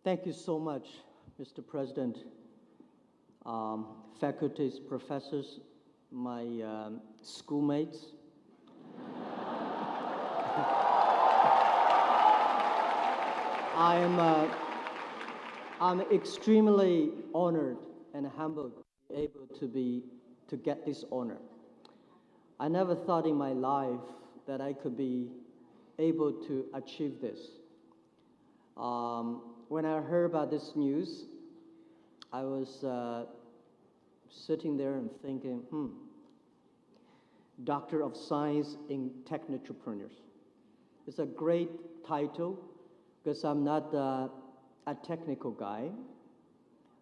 Thank you so much, Mr. President, faculties, professors, my schoolmates. I'm extremely honored and humbled to be able to get this honor. I never thought in my life that I could be able to achieve this. When I heard about this news, I was sitting there and thinking, Doctor of Science in Technoentrepreneurs. It's a great title because I'm not a technical guy.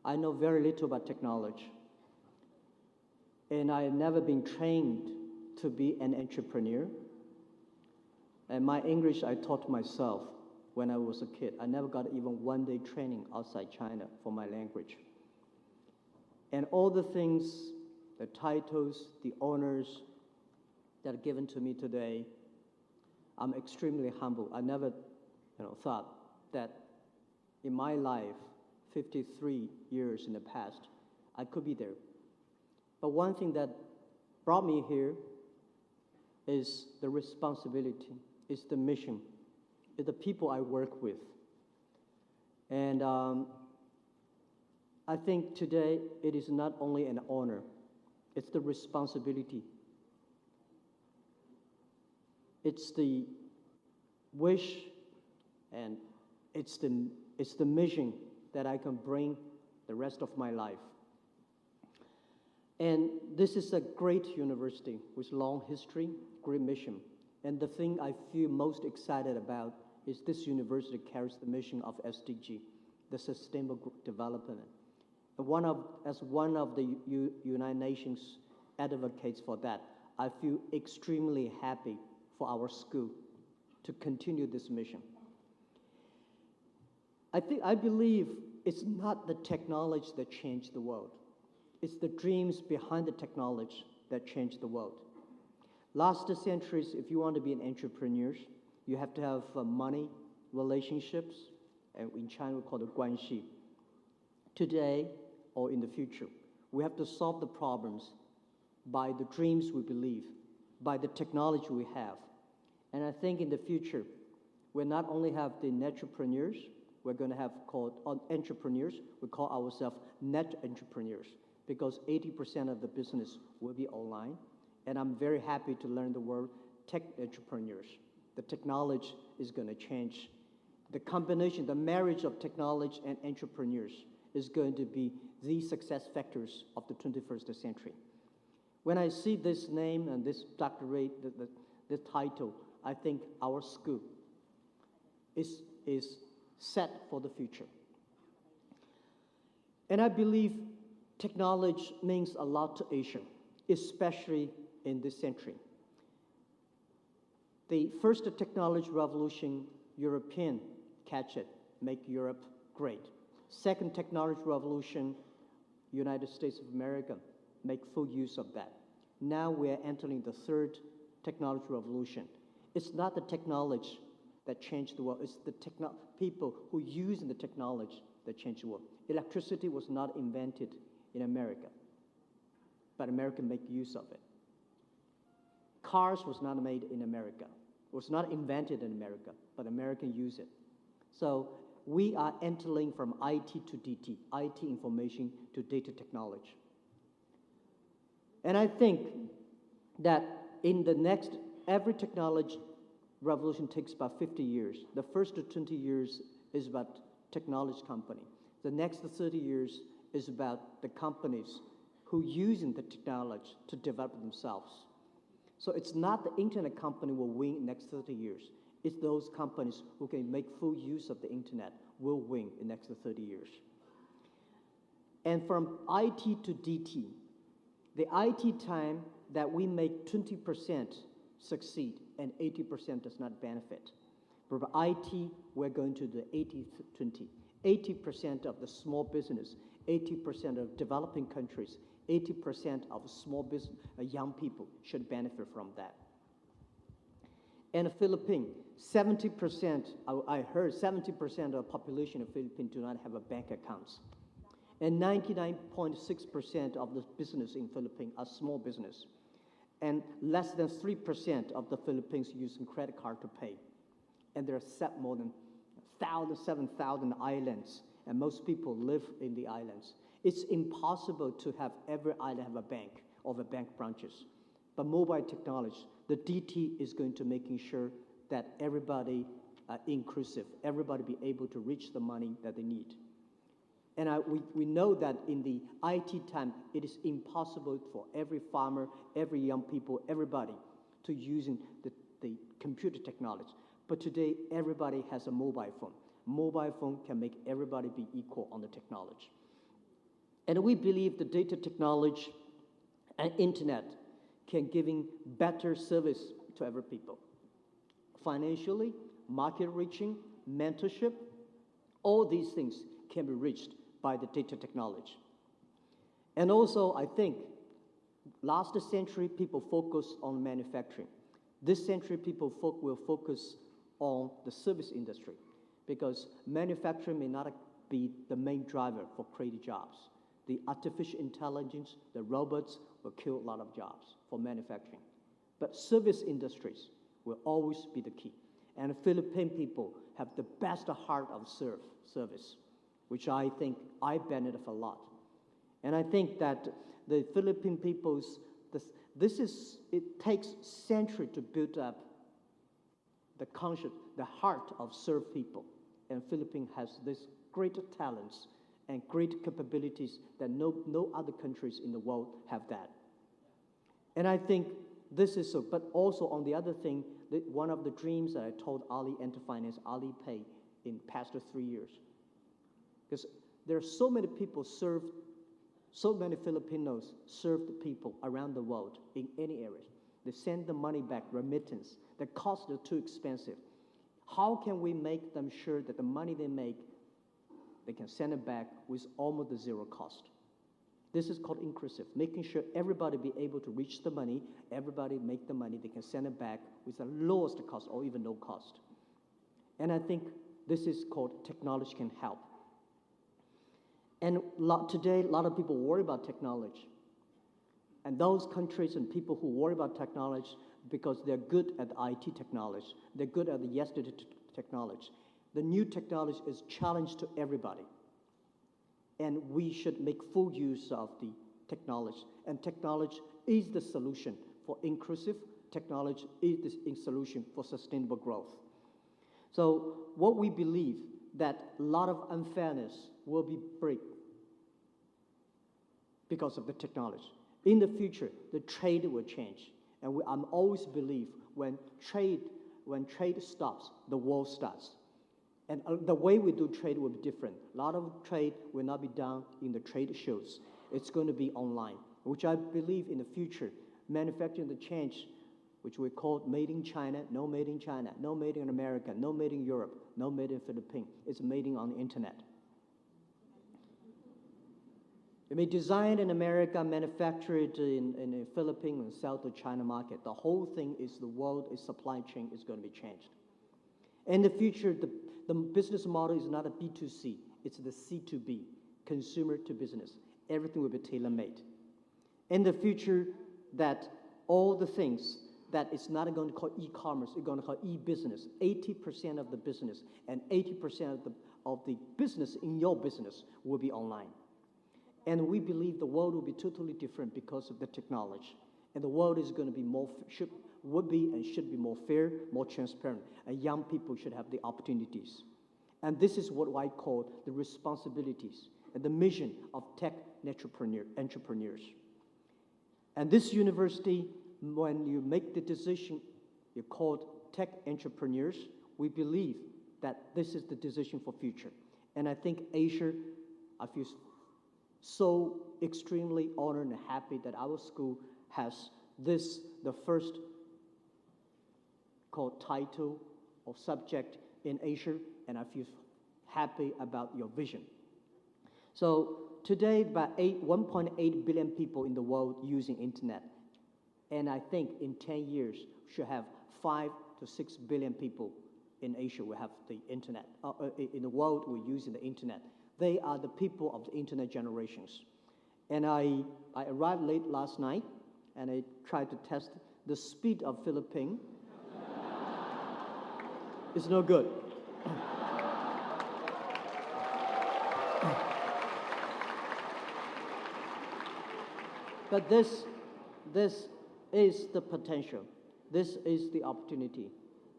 I know very little about technology. And I have never been trained to be an entrepreneur. And my English I taught myself when I was a kid. I never got even one day training outside China for my language. And all the things, the titles, the honors that are given to me today, I'm extremely humble. I never thought that in my life, 53 years in the past, I could be there. But one thing that brought me here is the responsibility, is the mission, is the people I work with. And I think today it is not only an honor, it's the responsibility. It's the wish and it's the mission that I can bring the rest of my life. And this is a great university with long history, great mission. And the thing I feel most excited about is this university carries the mission of SDG, the Sustainable Development. And as one of the United Nations advocates for that, I feel extremely happy for our school to continue this mission. I believe it's not the technology that changed the world. It's the dreams behind the technology that changed the world. Last centuries, if you want to be an entrepreneur, you have to have money, relationships, and in China we call it 关系. Today, or in the future, we have to solve the problems by the dreams we believe, by the technology we have. And I think in the future, we'll not only have the entrepreneurs, we're going to have called entrepreneurs, we call ourselves net entrepreneurs, because 80% of the business will be online. And I'm very happy to learn the word tech entrepreneurs. The technology is going to change. The combination, the marriage of technology and entrepreneurs is going to be the success factors of the 21st century. When I see this name and this doctorate, the title, I think our school is set for the future. And I believe technology means a lot to Asia, especially in this century. The first technology revolution, European catch it, make Europe great. Second technology revolution, United States of America, make full use of that. Now we're entering the third technology revolution. It's not the technology that changed the world, it's the people who use the technology that changed the world. Electricity was not invented in America, but America make use of it. Cars was not made in America. It was not invented in America, but Americans use it. So we are entering from IT to DT, IT information to data technology. And I think that in the next, every technology revolution takes about 50 years. The first 20 years is about technology company. The next 30 years is about the companies who using the technology to develop themselves. So it's not the internet company will win in the next 30 years. It's those companies who can make full use of the internet will win in the next 30 years. And from IT to DT, the IT time that we make 20% succeed and 80% does not benefit. For IT, we're going to the 80-20. 80% of the small business, 80% of developing countries, 80% of small business, young people should benefit from that. And the Philippines, 70%, I heard 70% of the population of the Philippines do not have a bank accounts. And 99.6% of the business in Philippines are small business. And less than 3% of the Philippines using credit card to pay. And there are more than 7,000 islands, and most people live in the islands. It's impossible to have every island have a bank or the bank branches. But mobile technology, the DT is going to making sure that everybody inclusive, everybody be able to reach the money that they need. And we know that in the IT time, it is impossible for every farmer, every young people, everybody to using the computer technology. But today, everybody has a mobile phone. Mobile phone can make everybody be equal on the technology. And we believe the data technology and internet can giving better service to every people. Financially, market reaching, mentorship, all these things can be reached by the data technology. And also, I think, last century, people focused on manufacturing. This century, people will focus on the service industry because manufacturing may not be the main driver for creating jobs. The artificial intelligence, the robots will kill a lot of jobs for manufacturing. But service industries will always be the key. And the Philippine people have the best heart of service, which I think I benefit a lot. And I think that the Philippine people's, it takes centuries to build up the conscience, the heart of serve people. And Philippines has this great talents and great capabilities that no other countries in the world have that. And I think this is so, but also on the other thing, one of the dreams that I told Ali Enterfinance, Ali Pay, in past 3 years. Because there are so many people served, so many Filipinos serve the people around the world in any area. They send the money back, remittance. The costs are too expensive. How can we make them sure that the money they make, they can send it back with almost the zero cost? This is called inclusive, making sure everybody be able to reach the money, everybody make the money, they can send it back with the lowest cost or even no cost. And I think this is called technology can help. And today, a lot of people worry about technology. And those countries and people who worry about technology because they're good at IT technology, they're good at the yesterday technology. The new technology is challenge to everybody. And we should make full use of the technology. And technology is the solution for inclusive. Technology is the solution for sustainable growth. So what we believe that a lot of unfairness will be break because of the technology. In the future, the trade will change. And I'm always believe when trade stops, the world starts. And the way we do trade will be different. A lot of trade will not be done in the trade shows. It's going to be online, which I believe in the future, manufacturing the change, which we call made in China, no made in China, no made in America, no made in Europe, no made in Philippines. It's made on the internet. It may be designed in America, manufactured in the Philippines, and sell to China market. The whole thing is the world, its supply chain is going to be changed. In the future, the business model is not a B2C, it's the C2B, consumer to business. Everything will be tailor-made. In the future, that all the things that it's not going to call e-commerce, it's going to call e-business. 80% of the business and 80% of the business in your business will be online. And we believe the world will be totally different because of the technology. And the world is going to be would be and should be more fair, more transparent. And young people should have the opportunities. And this is what I call the responsibilities and the mission of tech entrepreneurs. And this university, when you make the decision, you're called tech entrepreneurs, we believe that this is the decision for future. And I think Asia, I feel so extremely honored and happy that our school has this, the first called title or subject in Asia, and I feel happy about your vision. So today, about 1.8 billion people in the world using internet. And I think in 10 years, we should have 5 to 6 billion people in Asia will have the internet. In the world, we're using the internet. They are the people of the internet generations. And I arrived late last night, and I tried to test the speed of Philippines. It's no good. But this is the potential. This is the opportunity.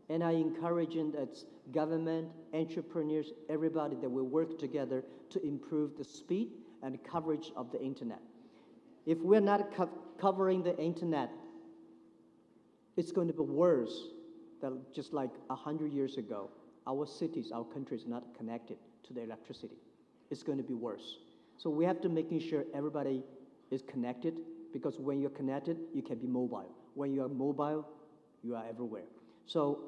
And I encourage that government, entrepreneurs, everybody that will work together to improve the speed and coverage of the internet. If we're not covering the internet, it's going to be worse than just like 100 years ago. Our cities, our country is not connected to the electricity. It's going to be worse. So we have to making sure everybody is connected, because when you're connected, you can be mobile. When you are mobile, you are everywhere. So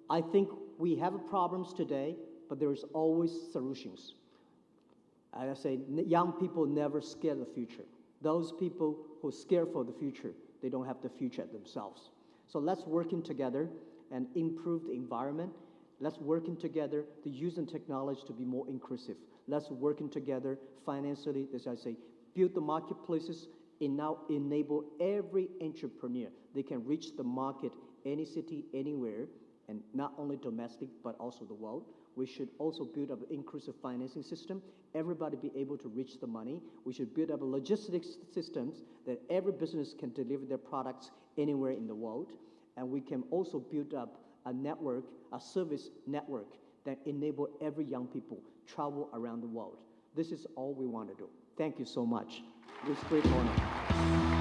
I think we have problems today, but there is always solutions. I say, young people never scare the future. Those people who scare for the future, they don't have the future themselves. So let's working together and improve the environment. Let's working together to use the technology to be more inclusive. Let's working together financially, as I say, build the marketplaces and now enable every entrepreneur. They can reach the market, any city, anywhere, and not only domestic, but also the world. We should also build up an inclusive financing system. Everybody be able to reach the money. We should build up a logistics systems that every business can deliver their products anywhere in the world. And we can also build up a network, a service network that enable every young people travel around the world. This is all we want to do. Thank you so much. It's a great honor.